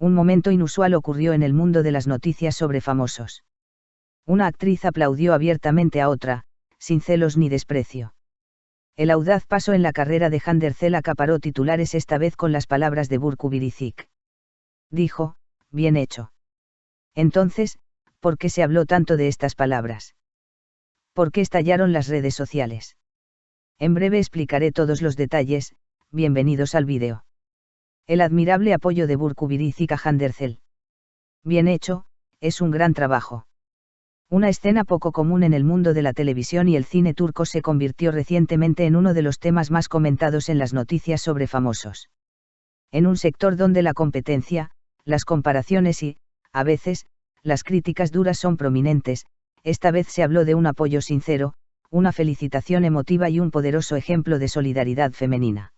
Un momento inusual ocurrió en el mundo de las noticias sobre famosos. Una actriz aplaudió abiertamente a otra, sin celos ni desprecio. El audaz paso en la carrera de Hande Erçel acaparó titulares esta vez con las palabras de Burcu Biricik. Dijo, bien hecho. Entonces, ¿por qué se habló tanto de estas palabras? ¿Por qué estallaron las redes sociales? En breve explicaré todos los detalles, bienvenidos al vídeo. El admirable apoyo de Burcu Biricik a Hande Erçel. Bien hecho, es un gran trabajo. Una escena poco común en el mundo de la televisión y el cine turco se convirtió recientemente en uno de los temas más comentados en las noticias sobre famosos. En un sector donde la competencia, las comparaciones y, a veces, las críticas duras son prominentes, esta vez se habló de un apoyo sincero, una felicitación emotiva y un poderoso ejemplo de solidaridad femenina.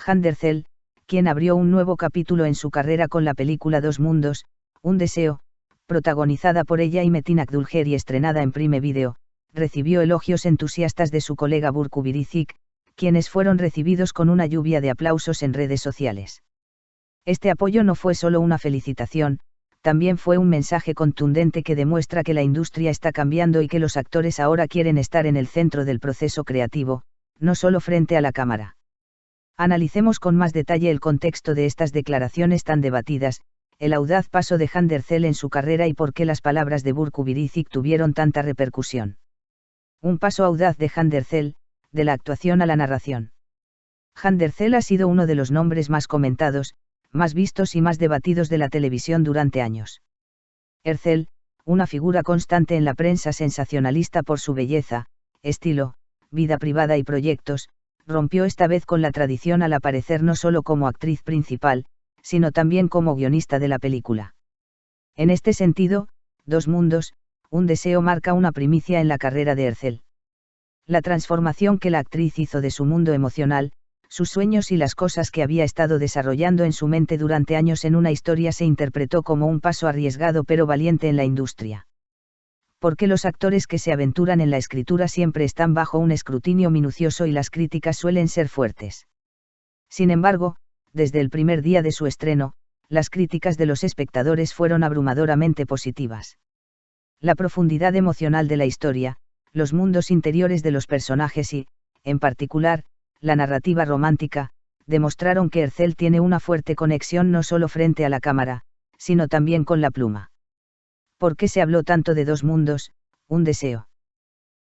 Hande Erçel, quien abrió un nuevo capítulo en su carrera con la película Dos Mundos, Un Deseo, protagonizada por ella y Metin Akdülger y estrenada en Prime Video, recibió elogios entusiastas de su colega Burcu Biricik, quienes fueron recibidos con una lluvia de aplausos en redes sociales. Este apoyo no fue solo una felicitación, también fue un mensaje contundente que demuestra que la industria está cambiando y que los actores ahora quieren estar en el centro del proceso creativo, no solo frente a la cámara. Analicemos con más detalle el contexto de estas declaraciones tan debatidas, el audaz paso de Hande Erçel en su carrera y por qué las palabras de Burcu Biricik tuvieron tanta repercusión. Un paso audaz de Hande Erçel, de la actuación a la narración. Hande Erçel ha sido uno de los nombres más comentados, más vistos y más debatidos de la televisión durante años. Erçel, una figura constante en la prensa sensacionalista por su belleza, estilo, vida privada y proyectos, rompió esta vez con la tradición al aparecer no solo como actriz principal, sino también como guionista de la película. En este sentido, Dos Mundos, Un Deseo marca una primicia en la carrera de Erçel. La transformación que la actriz hizo de su mundo emocional, sus sueños y las cosas que había estado desarrollando en su mente durante años en una historia se interpretó como un paso arriesgado pero valiente en la industria. Porque los actores que se aventuran en la escritura siempre están bajo un escrutinio minucioso y las críticas suelen ser fuertes. Sin embargo, desde el primer día de su estreno, las críticas de los espectadores fueron abrumadoramente positivas. La profundidad emocional de la historia, los mundos interiores de los personajes y, en particular, la narrativa romántica, demostraron que Erçel tiene una fuerte conexión no solo frente a la cámara, sino también con la pluma. ¿Por qué se habló tanto de Dos Mundos, Un Deseo?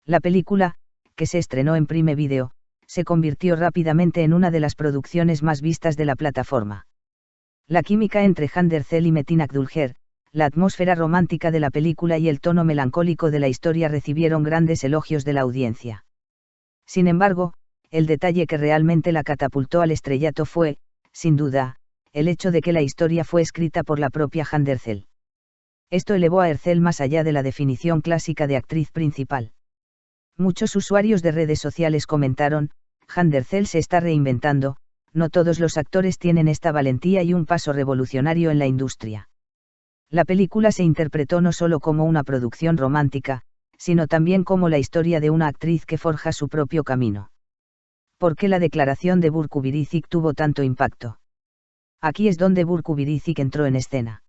La película, que se estrenó en Prime Video, se convirtió rápidamente en una de las producciones más vistas de la plataforma. La química entre Hande Erçel y Metin Akdülger, la atmósfera romántica de la película y el tono melancólico de la historia recibieron grandes elogios de la audiencia. Sin embargo, el detalle que realmente la catapultó al estrellato fue, sin duda, el hecho de que la historia fue escrita por la propia Hande Erçel. Esto elevó a Erçel más allá de la definición clásica de actriz principal. Muchos usuarios de redes sociales comentaron, Hande Erçel se está reinventando, no todos los actores tienen esta valentía y un paso revolucionario en la industria. La película se interpretó no solo como una producción romántica, sino también como la historia de una actriz que forja su propio camino. ¿Por qué la declaración de Burcu Biricik tuvo tanto impacto? Aquí es donde Burcu Biricik entró en escena.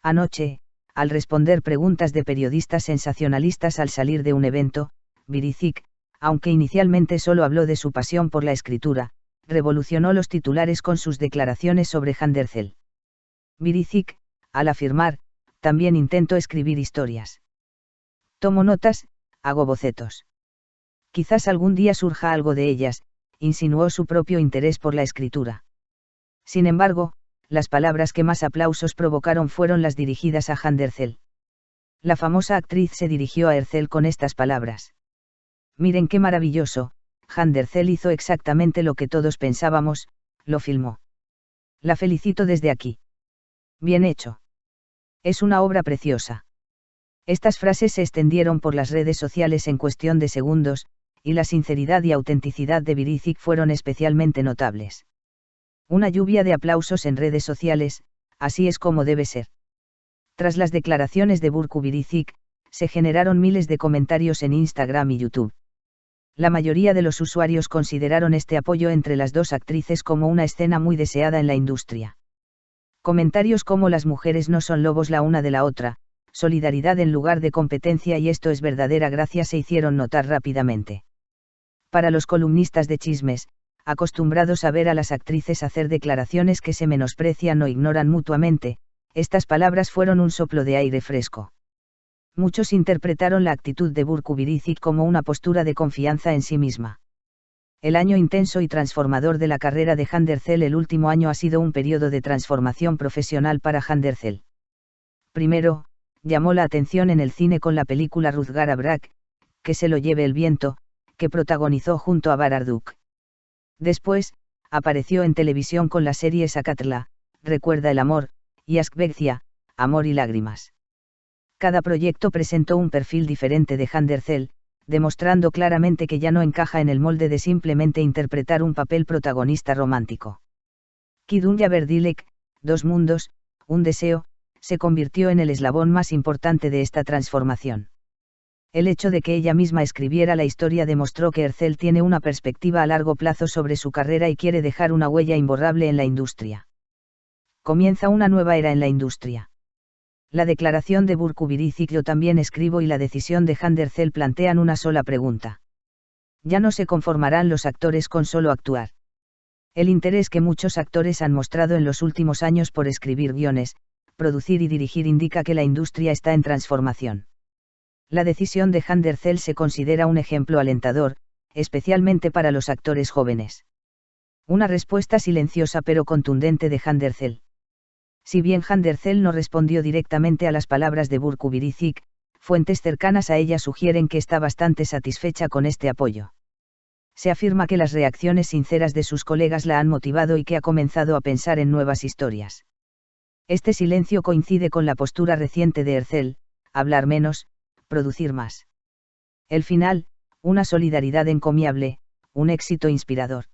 Anoche, al responder preguntas de periodistas sensacionalistas al salir de un evento, Biricik, aunque inicialmente solo habló de su pasión por la escritura, revolucionó los titulares con sus declaraciones sobre Hande Erçel. Biricik, al afirmar, también intento escribir historias. Tomo notas, hago bocetos. Quizás algún día surja algo de ellas, insinuó su propio interés por la escritura. Sin embargo, las palabras que más aplausos provocaron fueron las dirigidas a Hande Erçel. La famosa actriz se dirigió a Erçel con estas palabras. Miren qué maravilloso, Hande Erçel hizo exactamente lo que todos pensábamos, lo filmó. La felicito desde aquí. Bien hecho. Es una obra preciosa. Estas frases se extendieron por las redes sociales en cuestión de segundos, y la sinceridad y autenticidad de Biricik fueron especialmente notables. Una lluvia de aplausos en redes sociales, así es como debe ser. Tras las declaraciones de Burcu Biricik, se generaron miles de comentarios en Instagram y YouTube. La mayoría de los usuarios consideraron este apoyo entre las dos actrices como una escena muy deseada en la industria. Comentarios como las mujeres no son lobos la una de la otra, solidaridad en lugar de competencia y esto es verdadera gracia se hicieron notar rápidamente. Para los columnistas de chismes, acostumbrados a ver a las actrices hacer declaraciones que se menosprecian o ignoran mutuamente, estas palabras fueron un soplo de aire fresco. Muchos interpretaron la actitud de Burcu Biricik como una postura de confianza en sí misma. El año intenso y transformador de la carrera de Hande Erçel. El último año ha sido un periodo de transformación profesional para Hande Erçel. Primero, llamó la atención en el cine con la película Rüzgar Bırak, que se lo lleve el viento, que protagonizó junto a Bararduk. Después, apareció en televisión con la serie Sakatla, Recuerda el amor, y Askbegzia, Amor y lágrimas. Cada proyecto presentó un perfil diferente de Hande Erçel, demostrando claramente que ya no encaja en el molde de simplemente interpretar un papel protagonista romántico. Kidunya Berdilek, Dos mundos, un deseo, se convirtió en el eslabón más importante de esta transformación. El hecho de que ella misma escribiera la historia demostró que Erçel tiene una perspectiva a largo plazo sobre su carrera y quiere dejar una huella imborrable en la industria. Comienza una nueva era en la industria. La declaración de Burcu Biricik yo también escribo y la decisión de Hande Erçel plantean una sola pregunta. Ya no se conformarán los actores con solo actuar. El interés que muchos actores han mostrado en los últimos años por escribir guiones, producir y dirigir indica que la industria está en transformación. La decisión de Hande Erçel se considera un ejemplo alentador, especialmente para los actores jóvenes. Una respuesta silenciosa pero contundente de Hande Erçel. Si bien Hande Erçel no respondió directamente a las palabras de Burcu Biricik, fuentes cercanas a ella sugieren que está bastante satisfecha con este apoyo. Se afirma que las reacciones sinceras de sus colegas la han motivado y que ha comenzado a pensar en nuevas historias. Este silencio coincide con la postura reciente de Erçel, hablar menos, producir más. El final, una solidaridad encomiable, un éxito inspirador.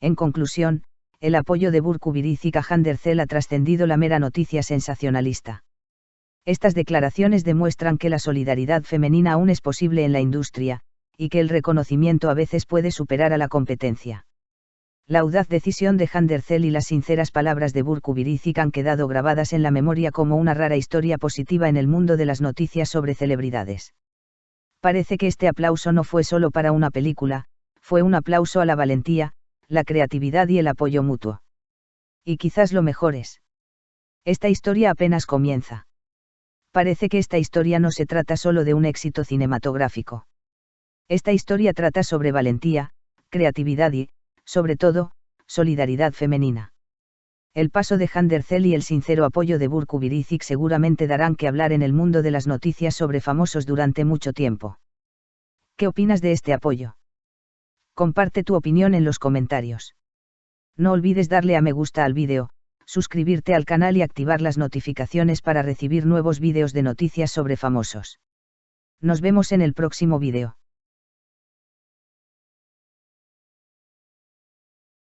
En conclusión, el apoyo de Burcu Biricik a Hande Erçel ha trascendido la mera noticia sensacionalista. Estas declaraciones demuestran que la solidaridad femenina aún es posible en la industria, y que el reconocimiento a veces puede superar a la competencia. La audaz decisión de Hande Erçel y las sinceras palabras de Burcu Biricik han quedado grabadas en la memoria como una rara historia positiva en el mundo de las noticias sobre celebridades. Parece que este aplauso no fue solo para una película, fue un aplauso a la valentía, la creatividad y el apoyo mutuo. Y quizás lo mejor es. Esta historia apenas comienza. Parece que esta historia no se trata solo de un éxito cinematográfico. Esta historia trata sobre valentía, creatividad y, sobre todo, solidaridad femenina. El paso de Hande Erçel y el sincero apoyo de Burcu Biricik seguramente darán que hablar en el mundo de las noticias sobre famosos durante mucho tiempo. ¿Qué opinas de este apoyo? Comparte tu opinión en los comentarios. No olvides darle a me gusta al vídeo, suscribirte al canal y activar las notificaciones para recibir nuevos vídeos de noticias sobre famosos. Nos vemos en el próximo vídeo.